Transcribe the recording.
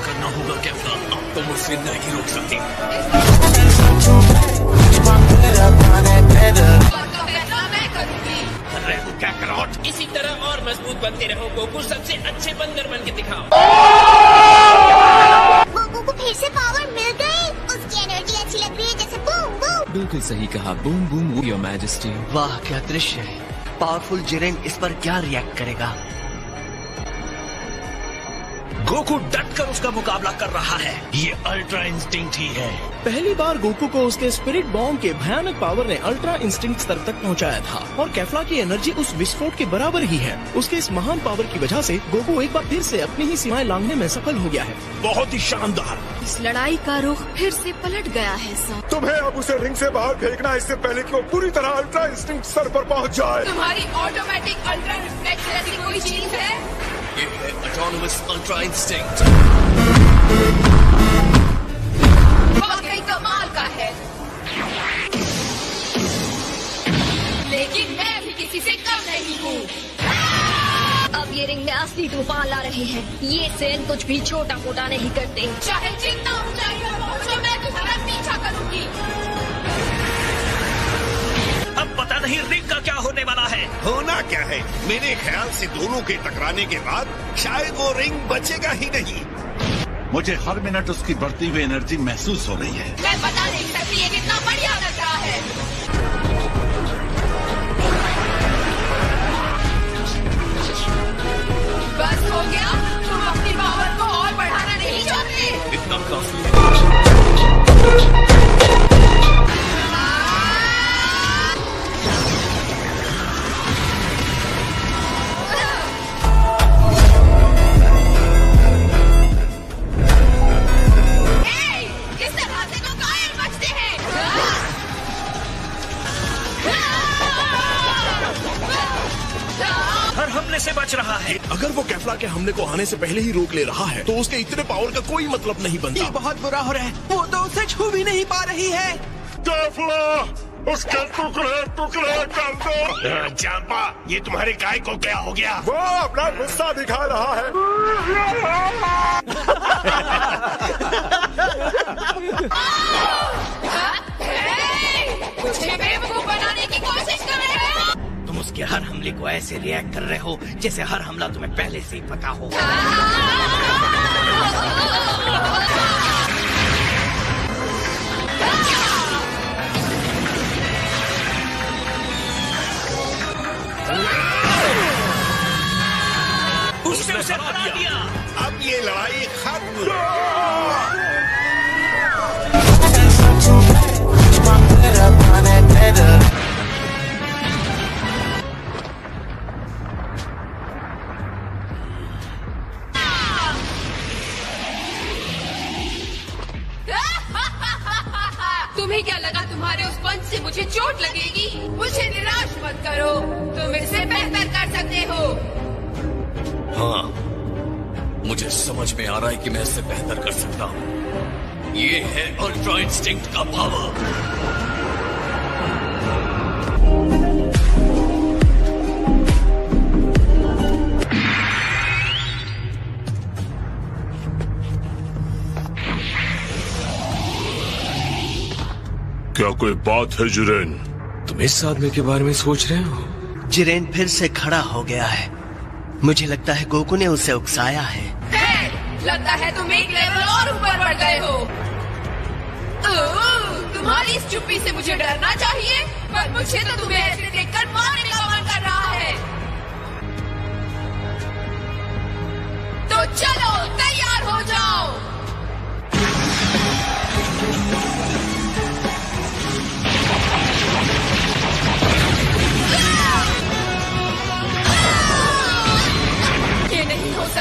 करना होगा कैफ्ला, अब तो मुझसे नहीं रोक सकती। क्या करोट, इसी तरह और मजबूत बनते रहो गोकू, सबसे अच्छे बंदर बन के दिखाओ। गोकू को फिर से पावर मिल गई, उसकी एनर्जी अच्छी लग रही है, जैसे बूम बूम। बिल्कुल सही कहा, बूम बूम योर मैजेस्टी। वाह क्या दृश्य है। पावरफुल जिरेन इस पर क्या रिएक्ट करेगा? गोकू डट कर उसका मुकाबला कर रहा है, ये अल्ट्रा इंस्टिंक्ट ही है। पहली बार गोकू को उसके स्पिरिट बॉम्ब के भयानक पावर ने अल्ट्रा इंस्टिंक्ट स्तर तक पहुंचाया था और कैफ्ला की एनर्जी उस विस्फोट के बराबर ही है। उसके इस महान पावर की वजह से गोकू एक बार फिर से अपनी ही सीमाएं लांघने में सफल हो गया है। बहुत ही शानदार। इस लड़ाई का रुख फिर से पलट गया है सर। तुम्हें अब उसे रिंग से बाहर फेंकना है, इससे पहले कि वो पूरी तरह अल्ट्रा इंस्टिंक्ट स्तर पर पहुंच जाए। तुम्हारी ऑटोमेटिक अल्ट्रा रिफ्लेक्स जैसी कोई चीज है? ये है ऑटोनोमस अल्ट्रा इंस्टिंक्ट। वाकई कमाल का है, लेकिन मैं भी किसी से कम नहीं हूँ। अब ये रिंग में असली तूफान ला रहे हैं। ये सेन कुछ भी छोटा मोटा नहीं करते। चाहे जितना ऊंचाई पर पहुंचो, मैं तुम्हारा पीछा करूंगी। अब पता नहीं रिंग का क्या होने वाला है। होना क्या है, मेरे ख्याल से दोनों के टकराने के बाद शायद वो रिंग बचेगा ही नहीं। मुझे हर मिनट उसकी बढ़ती हुई एनर्जी महसूस हो रही है। मैं बता नहीं सकती ये कितना बढ़िया लग रहा है। बस हो गया, तुम अपनी पावर को और बढ़ाना नहीं चाहते? इतना काफी है। हमले से बच रहा है। अगर वो कैफ्ला के हमले को आने से पहले ही रोक ले रहा है तो उसके इतने पावर का कोई मतलब नहीं बनता। ये बहुत बुरा हो रहा है, वो तो उसे छू भी नहीं पा रही है। कैफ्ला, उसके टुकड़े टुकड़े कर दो। जांपा, ये तुम्हारे गाय को क्या हो गया? वो अपना गुस्सा दिखा रहा है। मुझे बेवकूफ बनाने की कोशिश कर रहे हो। तुम उसके हर हमले को ऐसे रिएक्ट कर रहे हो जैसे हर हमला तुम्हें पहले से ही पता हो। उसने उसे हरा दिया। अब ये लड़ाई खत्म। तुम्हें क्या लगा तुम्हारे उस पंच से मुझे चोट लगेगी? मुझे निराश मत करो, तुम इससे बेहतर कर सकते हो। हाँ, मुझे समझ में आ रहा है कि मैं इससे बेहतर कर सकता हूँ। ये है अल्ट्रा इंस्टिंक्ट का पावर। क्या कोई बात है जिरेन? तुम इस आदमी के बारे में सोच रहे हो? जिरेन फिर से खड़ा हो गया है। मुझे लगता है गोकू ने उसे उकसाया है। लगता है तुम एक लेवल और ऊपर बढ़ गए हो। तुम्हारी इस चुप्पी से मुझे डरना चाहिए, पर मुझे तो तुम्हें ऐसे